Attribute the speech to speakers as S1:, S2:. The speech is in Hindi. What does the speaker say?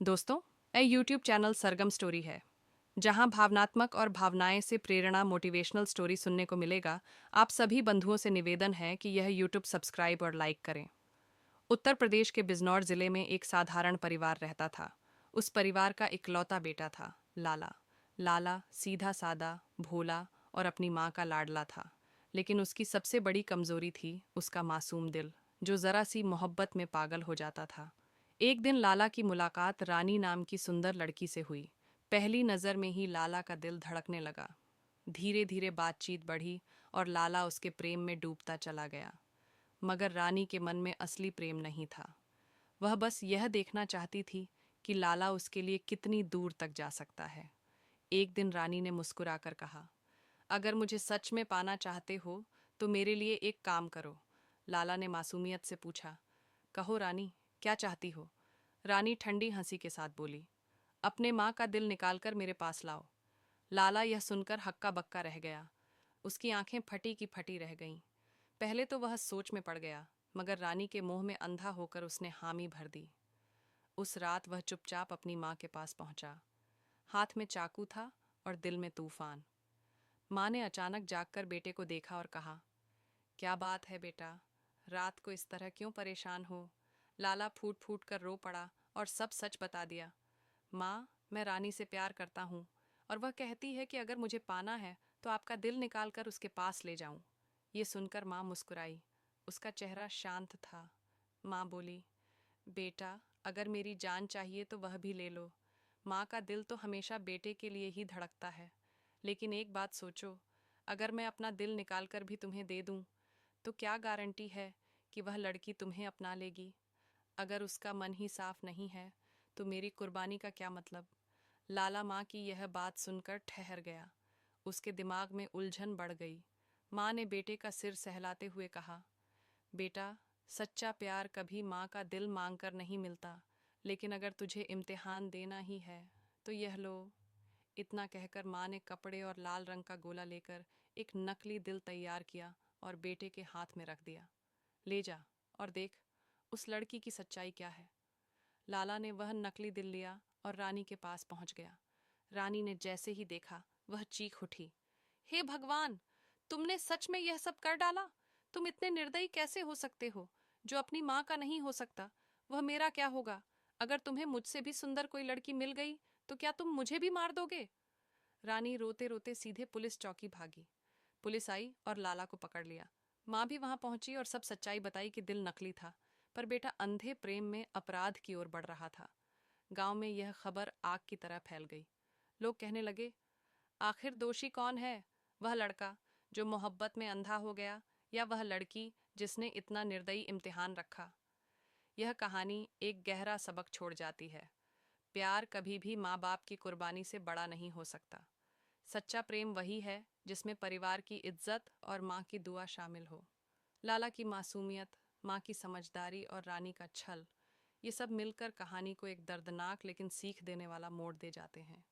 S1: दोस्तों, यह यूट्यूब चैनल सरगम स्टोरी है, जहां भावनात्मक और भावनाएं से प्रेरणा मोटिवेशनल स्टोरी सुनने को मिलेगा। आप सभी बंधुओं से निवेदन है कि यह यूट्यूब सब्सक्राइब और लाइक करें। उत्तर प्रदेश के बिजनौर जिले में एक साधारण परिवार रहता था। उस परिवार का इकलौता बेटा था, लाला। लाला सीधा सादा, भोला और अपनी माँ का लाडला था। लेकिन उसकी सबसे बड़ी कमजोरी थी उसका मासूम दिल, जो जरा सी मोहब्बत में पागल हो जाता था। एक दिन लाला की मुलाकात रानी नाम की सुंदर लड़की से हुई। पहली नज़र में ही लाला का दिल धड़कने लगा। धीरे धीरे बातचीत बढ़ी और लाला उसके प्रेम में डूबता चला गया। मगर रानी के मन में असली प्रेम नहीं था। वह बस यह देखना चाहती थी कि लाला उसके लिए कितनी दूर तक जा सकता है। एक दिन रानी ने मुस्कुराकर कहा, अगर मुझे सच में पाना चाहते हो तो मेरे लिए एक काम करो। लाला ने मासूमियत से पूछा, कहो रानी, क्या चाहती हो? रानी ठंडी हंसी के साथ बोली, अपने माँ का दिल निकालकर मेरे पास लाओ। लाला यह सुनकर हक्का बक्का रह गया। उसकी आंखें फटी की फटी रह गईं। पहले तो वह सोच में पड़ गया, मगर रानी के मुंह में अंधा होकर उसने हामी भर दी। उस रात वह चुपचाप अपनी माँ के पास पहुंचा। हाथ में चाकू था और दिल में तूफान। माँ ने अचानक जागकर बेटे को देखा और कहा, क्या बात है बेटा, रात को इस तरह क्यों परेशान हो? लाला फूट फूट कर रो पड़ा और सब सच बता दिया। माँ, मैं रानी से प्यार करता हूँ और वह कहती है कि अगर मुझे पाना है तो आपका दिल निकाल कर उसके पास ले जाऊँ। ये सुनकर माँ मुस्कुराई। उसका चेहरा शांत था। माँ बोली, बेटा, अगर मेरी जान चाहिए तो वह भी ले लो। माँ का दिल तो हमेशा बेटे के लिए ही धड़कता है। लेकिन एक बात सोचो, अगर मैं अपना दिल निकाल कर भी तुम्हें दे दूँ तो क्या गारंटी है कि वह लड़की तुम्हें अपना लेगी? अगर उसका मन ही साफ नहीं है तो मेरी कुर्बानी का क्या मतलब? लाला माँ की यह बात सुनकर ठहर गया। उसके दिमाग में उलझन बढ़ गई। माँ ने बेटे का सिर सहलाते हुए कहा, बेटा, सच्चा प्यार कभी माँ का दिल मांग कर नहीं मिलता। लेकिन अगर तुझे इम्तिहान देना ही है तो यह लो। इतना कहकर माँ ने कपड़े और लाल रंग का गोला लेकर एक नकली दिल तैयार किया और बेटे के हाथ में रख दिया। ले जा और देख उस लड़की की सच्चाई क्या है। लाला ने वह नकली दिल लिया और रानी के पास पहुंच गया। रानी ने जैसे ही देखा, वह चीख उठी, हे भगवान, तुमने सच में यह सब कर डाला? तुम इतने निर्दयी कैसे हो सकते हो? जो अपनी माँ का नहीं हो सकता, वह मेरा क्या होगा? अगर तुम्हें मुझसे भी सुंदर कोई लड़की मिल गई तो क्या तुम मुझे भी मार दोगे? रानी रोते रोते सीधे पुलिस चौकी भागी। पुलिस आई और लाला को पकड़ लिया। माँ भी वहां पहुंची और सब सच्चाई बताई कि दिल नकली था, पर बेटा अंधे प्रेम में अपराध की ओर बढ़ रहा था। गांव में यह खबर आग की तरह फैल गई। लोग कहने लगे, आखिर दोषी कौन है? वह लड़का जो मोहब्बत में अंधा हो गया, या वह लड़की जिसने इतना निर्दयी इम्तिहान रखा? यह कहानी एक गहरा सबक छोड़ जाती है। प्यार कभी भी माँ बाप की कुर्बानी से बड़ा नहीं हो सकता। सच्चा प्रेम वही है जिसमें परिवार की इज्जत और माँ की दुआ शामिल हो। लाला की मासूमियत, माँ की समझदारी और रानी का छल, ये सब मिलकर कहानी को एक दर्दनाक लेकिन सीख देने वाला मोड़ दे जाते हैं।